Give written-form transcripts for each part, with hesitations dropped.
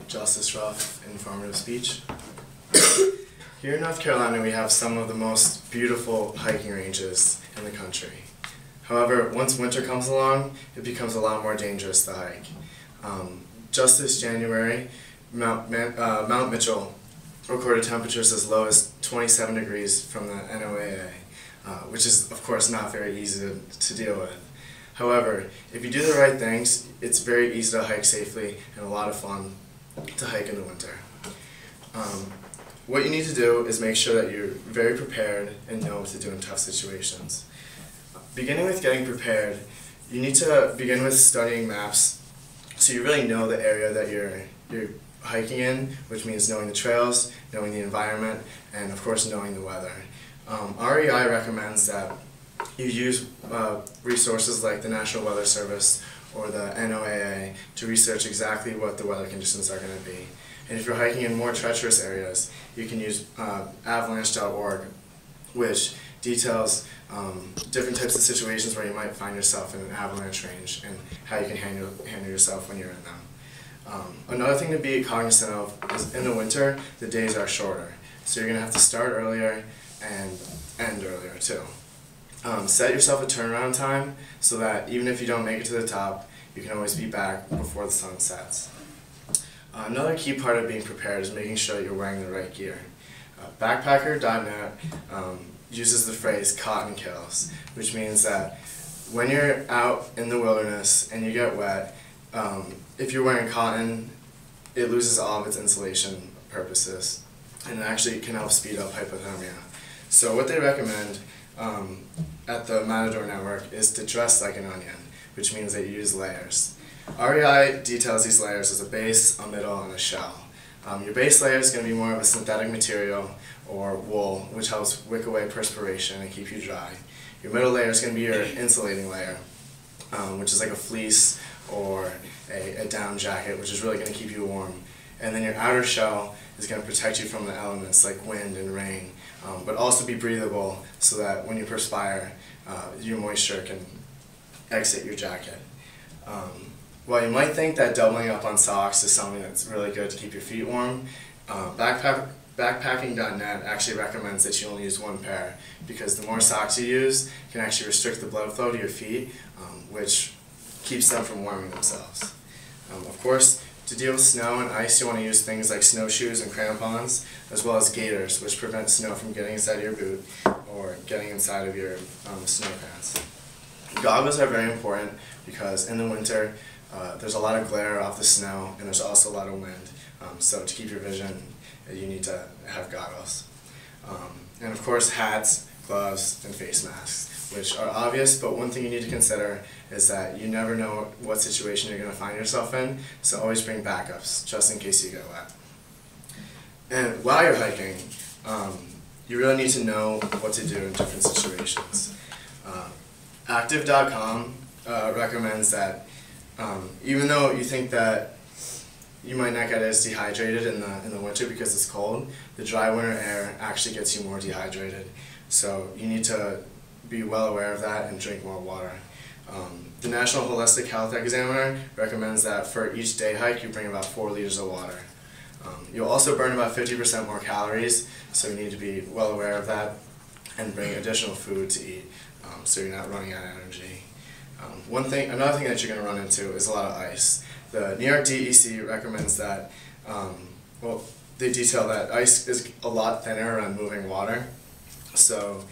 Justus informative speech. Here in North Carolina we have some of the most beautiful hiking ranges in the country. However, once winter comes along, it becomes a lot more dangerous to hike. Just this January, Mount Mitchell recorded temperatures as low as 27 degrees from the NOAA, which is of course not very easy to deal with. However, if you do the right things, it's very easy to hike safely and a lot of fun to hike in the winter. What you need to do is make sure that you're very prepared and know what to do in tough situations. Beginning with getting prepared, you need to begin with studying maps so you really know the area that you're hiking in, which means knowing the trails, knowing the environment, and of course knowing the weather. REI recommends that you use resources like the National Weather Service or the NOAA to research exactly what the weather conditions are going to be. And if you're hiking in more treacherous areas, you can use avalanche.org, which details different types of situations where you might find yourself in an avalanche range and how you can handle yourself when you're in them. Another thing to be cognizant of is in the winter, the days are shorter. So you're going to have to start earlier and end earlier too. Set yourself a turnaround time so that even if you don't make it to the top, you can always be back before the sun sets. Another key part of being prepared is making sure that you're wearing the right gear. Backpacker.net uses the phrase "cotton kills," which means that when you're out in the wilderness and you get wet, if you're wearing cotton, it loses all of its insulation purposes, and it actually can help speed up hypothermia. So what they recommend at the Matador Network is to dress like an onion, which means that you use layers. REI details these layers as a base, a middle, and a shell. Your base layer is going to be more of a synthetic material or wool, which helps wick away perspiration and keep you dry. Your middle layer is going to be your insulating layer, which is like a fleece or a down jacket, which is really going to keep you warm. And then your outer shell is going to protect you from the elements like wind and rain, but also be breathable so that when you perspire, your moisture can exit your jacket. While you might think that doubling up on socks is something that's really good to keep your feet warm, Backpacking.net actually recommends that you only use one pair because the more socks you use can actually restrict the blood flow to your feet, which keeps them from warming themselves. Of course, to deal with snow and ice, you want to use things like snowshoes and crampons, as well as gaiters, which prevent snow from getting inside your boot or getting inside of your snow pants. Goggles are very important because in the winter, there's a lot of glare off the snow and there's also a lot of wind. So to keep your vision, you need to have goggles. And of course hats, gloves, and face masks, which are obvious, but one thing you need to consider is that you never know what situation you're going to find yourself in, so always bring backups, just in case you get wet. And while you're hiking, you really need to know what to do in different situations. Active.com recommends that even though you think that you might not get as dehydrated in the winter because it's cold, the dry winter air actually gets you more dehydrated. So you need to be well aware of that and drink more water. The National Holistic Health Examiner recommends that for each day hike you bring about 4 liters of water. You'll also burn about 50% more calories, so you need to be well aware of that and bring additional food to eat so you're not running out of energy. Another thing that you're going to run into is a lot of ice. The New York DEC recommends that, they detail that ice is a lot thinner around moving water. So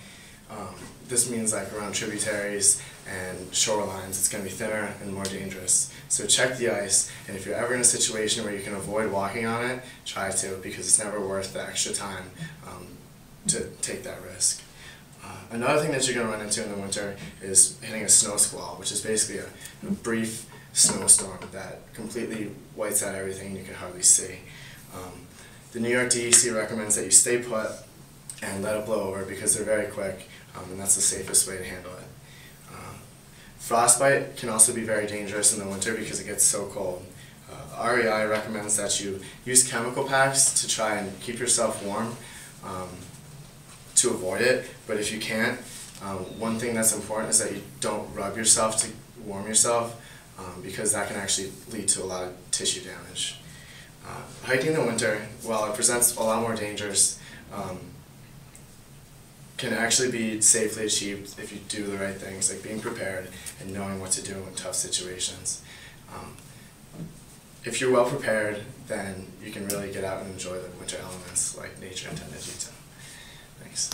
this means like around tributaries and shorelines, it's going to be thinner and more dangerous. So check the ice, and if you're ever in a situation where you can avoid walking on it, try to, because it's never worth the extra time to take that risk. Another thing that you're going to run into in the winter is hitting a snow squall, which is basically a brief snowstorm that completely whites out everything and you can hardly see. The New York DEC recommends that you stay put and let it blow over because they're very quick, and that's the safest way to handle it. Frostbite can also be very dangerous in the winter because it gets so cold. REI recommends that you use chemical packs to try and keep yourself warm to avoid it, but if you can't, one thing that's important is that you don't rub yourself to warm yourself because that can actually lead to a lot of tissue damage. Hiking in the winter, while it presents a lot more dangers, can actually be safely achieved if you do the right things, like being prepared and knowing what to do in tough situations. If you're well prepared, then you can really get out and enjoy the winter elements like nature intended you to. Thanks.